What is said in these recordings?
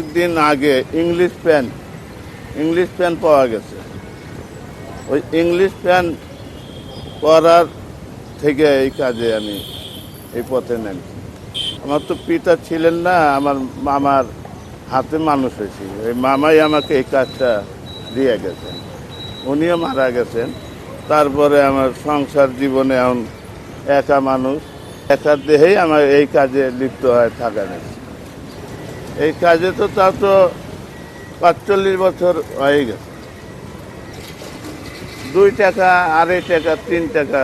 একদিন আগে English pan পাওয়া গেছে। ওই ইংলিশ প্যান পরার থেকে এই কাজে আমি এই পথে নেমেছি। আমার তো পিতা ছিলেন না, আমার মামার হাতে মানুষ হয়েছি। ওই মামাই আমাকে এই কাজটা দিয়ে গেছেন, উনিও মারা গেছেন। তারপরে আমার সংসার জীবনে এখন একা মানুষ, একার দেহেই আমার এই কাজে লিপ্ত হয়ে থাকা নেই। এই কাজে তো তা তো ৪৫ বছর হয়ে গেছে। ২ টাকা, ২.৫ টাকা, ৩ টাকা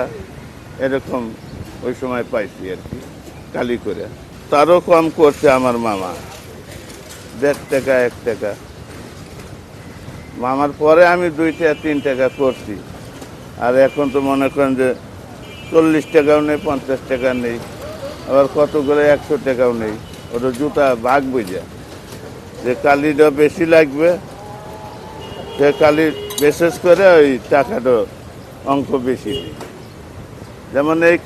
এরকম ওই সময় পাইছি আর কি, কালি করে। তারও কম করছে আমার মামা, ১.৫ টাকা, ১ টাকা। মামার পরে আমি ২ টাকা ৩ টাকা করছি। আর এখন তো মনে করেন যে ৪০ টাকাও নেই, ৫০ টাকা নেই, আবার কত করে ১০০ টাকাও নেই। ওটা জুতা ভাগ বুঝা, যে কালিটা বেশি লাগবে সে কালি বিশেষ করে ওই টাকাটা অঙ্ক বেশি নেই। যেমন এই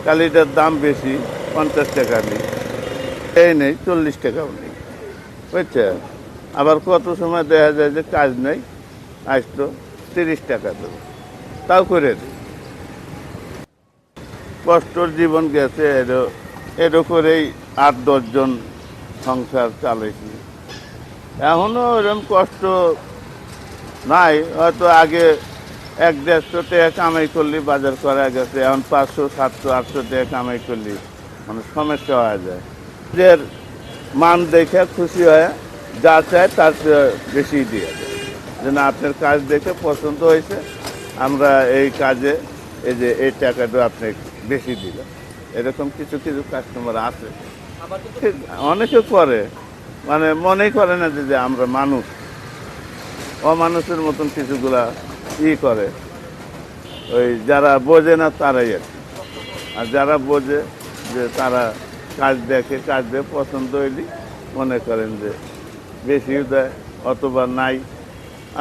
কালিটার দাম বেশি, ৫০ টাকা নেই, এই নেই ৪০ টাকাও নেই, বুঝছে। আবার কত সময় দেখা যায় যে কাজ নেই, আসতো ৩০ টাকা দেবো, তাও করে দিই। কষ্টর জীবন গেছে, এরও করেই ৮-১০ জন সংসার চালাইছি। এখনও এরকম কষ্ট নাই। হয়তো আগে ১-১৫০ টাকা কামাই করলে বাজার করা গেছে, এখন ৫০০, ৭০০, ৮০০ টাকা কামাই করলে মানে সমস্যা হয়ে যায়। যে মান দেখে খুশি হয়ে যা চায় তার বেশি দিয়ে দেয়, যে না আপনার কাজ দেখে পছন্দ হয়েছে, আমরা এই কাজে এই টাকাটা আপনি বেশি দিলাম। এরকম কিছু কিছু কাস্টমার আছে, অনেকে করে, মানে মনেই করে না যে আমরা মানুষ, অমানুষের মতন কিছুগুলা করে। ওই যারা বোঝে না তারাই আর কি। আর যারা বোঝে, যে তারা কাজ দেখে, কাজ দিয়ে পছন্দ হইলি মনে করেন যে বেশিও দেয় অথবা নাই,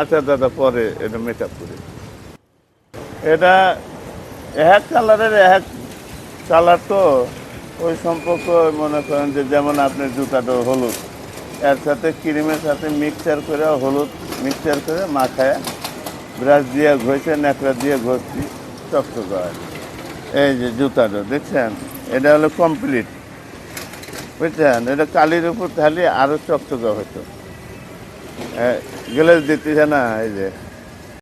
আচ্ছা দাদা পরে এটা মেকআপ করি। এটা এক কালারের এক কালার, তো ওই সম্পর্ক মনে করেন যে যেমন আপনার জুতাটা হলুদ, এর সাথে ক্রিমের সাথে মিক্সচার করে, হলুদ মিক্সচার করে মাখায় ব্রাশ দিয়ে ঘষে, ন্যাকড়া দিয়ে ঘষছি, চকচক হয়। এই যে জুতাটা দেখছেন, এটা হলো কমপ্লিট, বুঝছেন। এটা কালির উপর থাকলে আরও চকচকা হতো, গ্লেজ দিতেছে না, এই যে